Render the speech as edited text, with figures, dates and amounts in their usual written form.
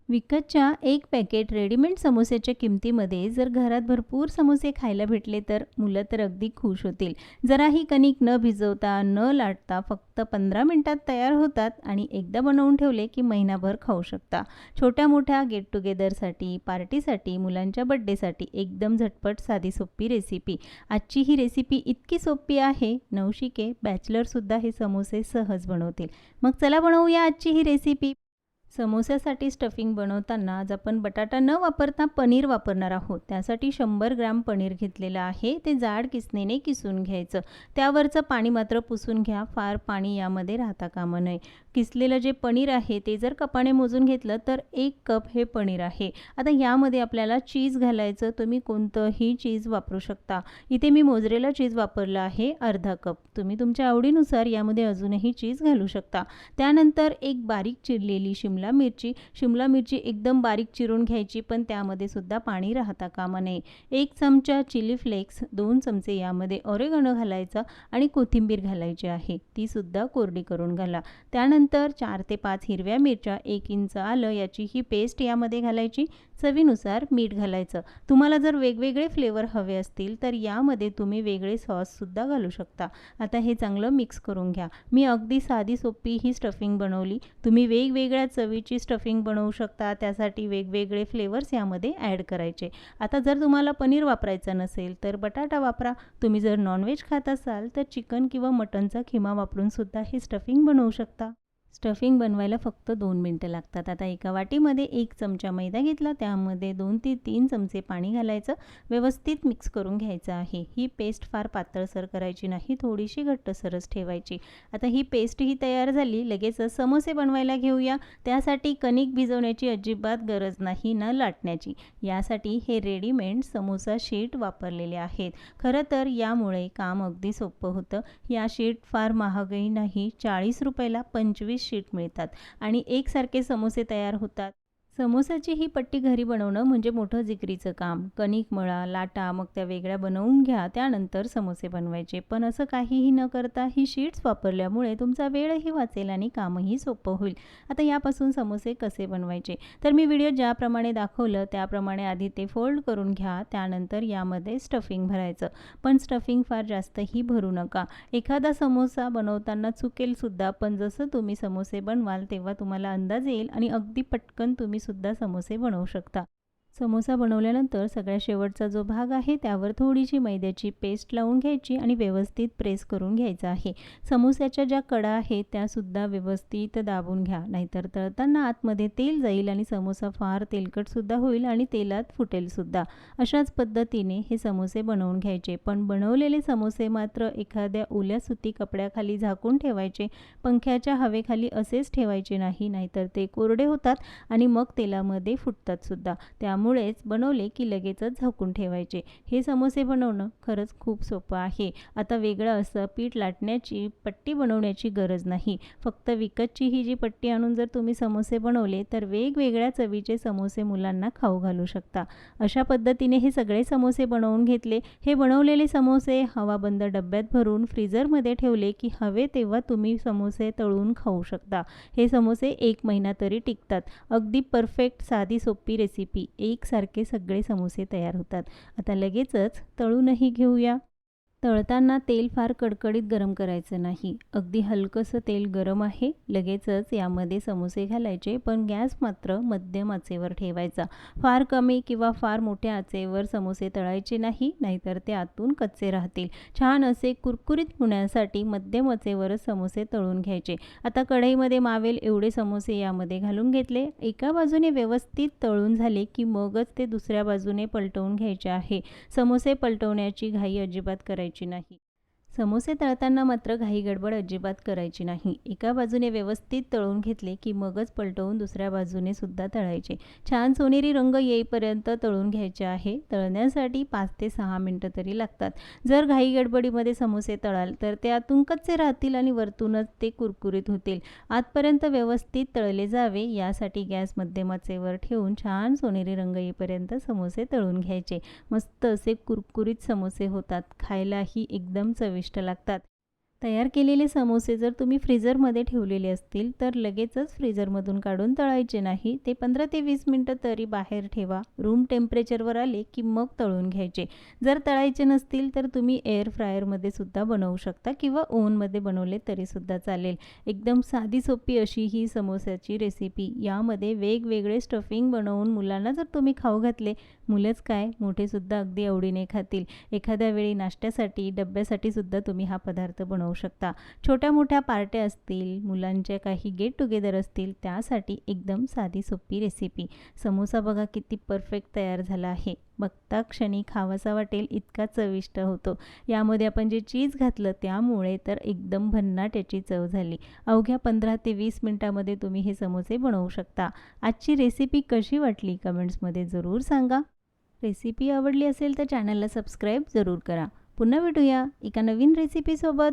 विकतच्या एक packet readymade समोस्याच्या किमतीमध्ये जर घरात भरपूर समोसे खायला भेटले तर मुलं तर अगदी खुश होतील. जराही कणिक न भिजवता न लाटता फक्त 15 मिनिटात तयार होतात आणि एकदा बनवून ठेवले की महिनाभर खाऊ शकता. छोट्या मोठ्या गेट टुगेदरसाठी, पार्टीसाठी, मुलांच्या बड्डेसाठी एकदम झटपट साधी सोपी रेसिपी. आजची ही रेसिपी इतकी सोपी आहे, नवशिके बॅचलरसुद्धा हे समोसे सहज बनवतील. मग चला बनवूया आजची ही रेसिपी. समोस्यासाठी स्टफिंग बनवताना आज आपण बटाटा न वापरता पनीर वापरणार आहोत. त्यासाठी 100 ग्रॅम पनीर घेतलेलं आहे. ते जाड किसणीने किसून घ्यायचं. त्यावरचं पाणी मात्र पुसून घ्या. फार पाणी यामध्ये राहता कामा नये. किसलेलं जे पनीर आहे ते जर कपाने मोजून घेतलं तर 1 कप हे पनीर आहे. आता यामध्ये आपल्याला चीज घालायचं. तुम्ही कोणतंही चीज वापरू शकता. इथे मी मोझरेला चीज वापरलं आहे अर्धा कप. तुम्ही तुमच्या आवडीनुसार यामध्ये अजूनही चीज घालू शकता. त्यानंतर एक बारीक चिरलेली शिमला मिरची एकदम बारीक चिरून घ्यायची, पण त्यामध्ये सुद्धा पाणी राहता कामा नये. 1 चमचा चिली फ्लेक्स, 2 चमचे यामध्ये ऑरेगनो घालायचा आणि कोथिंबीर घालायची आहे. ती सुद्धा कोरडी करून घाला. त्यानंतर 4 ते 5 हिरव्या मिरच्या, 1 इंच आलं याची ही पेस्ट यामध्ये घालायची. चवीनुसार मीठ घालायचं. तुम्हाला जर वेगवेगळे फ्लेवर हवे असतील तर यामध्ये तुम्ही वेगळे सॉससुद्धा घालू शकता. आता हे चांगलं मिक्स करून घ्या. मी अगदी साधी सोपी ही स्टफिंग बनवली. तुम्ही वेगवेगळ्या चवीची स्टफिंग बनवू शकता. त्यासाठी वेगवेगळे फ्लेवर्स यामध्ये ॲड करायचे. आता जर तुम्हाला पनीर वापरायचं नसेल तर बटाटा वापरा. तुम्ही जर नॉनव्हेज खात असाल तर चिकन किंवा मटनचा खिमा वापरून सुद्धा हे स्टफिंग बनवू शकता. स्टफिंग बनवायला फक्त 2 मिनिटं लागतात. आता एका वाटीमध्ये 1 चमचा मैदा घेतला. त्यामध्ये 2 ते 3 चमचे पाणी घालायचं. व्यवस्थित मिक्स करून घ्यायचं आहे. ही पेस्ट फार पातळसर करायची नाही, थोडीशी घट्टसरच ठेवायची. आता ही पेस्ट ही तयार झाली. लगेचच समोसे बनवायला घेऊया. त्यासाठी कणिक भिजवण्याची अजिबात गरज नाही ना लाटण्याची. यासाठी हे रेडीमेड समोसा शीट वापरलेले आहेत. खरं तर यामुळे काम अगदी सोपं होतं. या शीट फार महागही नाही. 40 रुपयाला 25 शीट मिळतात आणि एकसारखे समोसे तयार होतात. समोसाची ही पट्टी घरी बनवणं म्हणजे मोठं जिकरीचं काम. कणिक मळा, लाटा, मग त्या वेगळ्या बनवून घ्या, त्यानंतर समोसे बनवायचे. पण असं काहीही न करता ही शीट्स वापरल्यामुळे तुमचा वेळही वाचेल आणि कामही सोपं होईल. आता यापासून समोसे कसे बनवायचे तर मी व्हिडिओ ज्याप्रमाणे दाखवलं त्याप्रमाणे आधी ते फोल्ड करून घ्या. त्यानंतर यामध्ये स्टफिंग भरायचं. पण स्टफिंग फार जास्तही भरू नका. एखादा समोसा बनवताना चुकेल सुद्धा, पण जसं तुम्ही समोसे बनवाल तेव्हा तुम्हाला अंदाज येईल आणि अगदी पटकन तुम्ही सुद्धा समोसे बनवू शकता. समोसा बनवल्यानंतर सगळ्यात शेवटचा जो भाग आहे त्यावर थोडीशी मैद्याची पेस्ट लावून घ्यायची आणि व्यवस्थित प्रेस करून घ्यायचं आहे. समोस्याच्या ज्या कडा आहेत त्यासुद्धा व्यवस्थित दाबून घ्या, नाहीतर तळताना आतमध्ये तेल जाईल आणि समोसा फार तेलकटसुद्धा होईल आणि तेलात फुटेलसुद्धा. अशाच पद्धतीने हे समोसे बनवून घ्यायचे. पण बनवलेले समोसे मात्र एखाद्या ओल्या सुती कपड्याखाली झाकून ठेवायचे. पंख्याच्या हवेखाली असेच ठेवायचे नाही, नाहीतर ते कोरडे होतात आणि मग तेलामध्ये फुटतातसुद्धा. त्यामुळेच बनवले की लगेचच झाकून ठेवायचे. हे समोसे बनवणं खरंच खूप सोपं आहे. आता वेगळं असं पीठ लाटण्याची, पट्टी बनवण्याची गरज नाही. फक्त विकतची ही जी पट्टी आणून जर तुम्ही समोसे बनवले तर वेगवेगळ्या चवीचे समोसे मुलांना खाऊ घालू शकता. अशा पद्धतीने हे सगळे समोसे बनवून घेतले. हे बनवलेले समोसे हवाबंद डब्यात भरून फ्रीजरमध्ये ठेवले की हवे तेव्हा तुम्ही समोसे तळून खाऊ शकता. हे समोसे 1 महिना तरी टिकतात. अगदी परफेक्ट साधी सोपी रेसिपी. एकसारखे सगळे समोसे तयार होतात. आता लगेचच तळूनही घेऊया. तळताना तेल फार कडकडीत गरम करायचं नाही. अगदी हलकंसं तेल गरम आहे. लगेचच यामध्ये समोसे घालायचे, पण गॅस मात्र मध्यम आचेवर ठेवायचा. फार कमी किंवा फार मोठ्या आचेवर समोसे तळायचे नाही, नाहीतर ते आतून कच्चे राहतील. छान असे कुरकुरीत होण्यासाठी मध्यम आचेवरच समोसे तळून घ्यायचे. आता कढईमध्ये मावेल एवढे समोसे यामध्ये घालून घेतले. एका बाजूने व्यवस्थित तळून झाले की मगच ते दुसऱ्या बाजूने पलटवून घ्यायचे आहे. समोसे पलटवण्याची घाई अजिबात करायची नाही. समोसे तळताना मात्र घाई गडबड अजिबात करायची नाही. एका बाजूने व्यवस्थित तळून घेतले की मगच पलटवून दुसऱ्या बाजूने सुद्धा तळायचे. छान सोनेरी रंग येईपर्यंत तळून घ्यायचे आहे. तळण्यासाठी 5 ते 6 मिनिटं तरी लागतात. जर घाई गडबडीमध्ये समोसे तळाल तर ते आतून कच्चे राहतील आणि वरतूनच ते कुरकुरीत होतील. आतपर्यंत व्यवस्थित तळले जावे यासाठी गॅस मध्यम आचेवर ठेवून छान सोनेरी रंग येईपर्यंत समोसे तळून घ्यायचे. मस्त असे कुरकुरीत समोसे होतात. खायलाही एकदम चविष्ट लागतात. तयार केलेले समोसे जर तुम्ही फ्रीझरमध्ये ठेवलेले असतील तर लगेचच फ्रीझरमधून काढून तळायचे नाही. ते 15 ते 20 मिनिटं तरी बाहेर ठेवा. रूम टेम्परेचरवर आले की मग तळून घ्यायचे. जर तळायचे नसतील तर तुम्ही एअर फ्रायरमध्ये सुद्धा बनवू शकता किंवा ओव्हनमध्ये बनवले तरीसुद्धा चालेल. एकदम साधी सोपी अशी ही समोस्याची रेसिपी. यामध्ये वेगवेगळे स्टफिंग बनवून मुलांना जर तुम्ही खाऊ घातले, मुलंच काय मोठेसुद्धा अगदी आवडीने खातील. एखाद्या वेळी नाश्त्यासाठी, डब्यासाठी सुद्धा तुम्ही हा पदार्थ बनवू शकता. छोट्या मोठ्या पार्ट्या असतील, मुलांच्या काही गेट टुगेदर असतील, त्यासाठी एकदम साधी सोपी रेसिपी. समोसा बघा किती परफेक्ट तयार झाला आहे. बघता क्षणी खावासा वाटेल इतका चविष्ट होतो. यामध्ये आपण जे चीज घातलं त्यामुळे तर एकदम भन्नाट याची चव झाली. अवघ्या 15 ते 20 मिनिटामध्ये तुम्ही हे समोसे बनवू शकता. आजची रेसिपी कशी वाटली कमेंट्समध्ये जरूर सांगा. रेसिपी आवडली असेल तर चॅनलला सबस्क्राईब जरूर करा. पुन्हा भेटूया एका नवीन रेसिपीसोबत.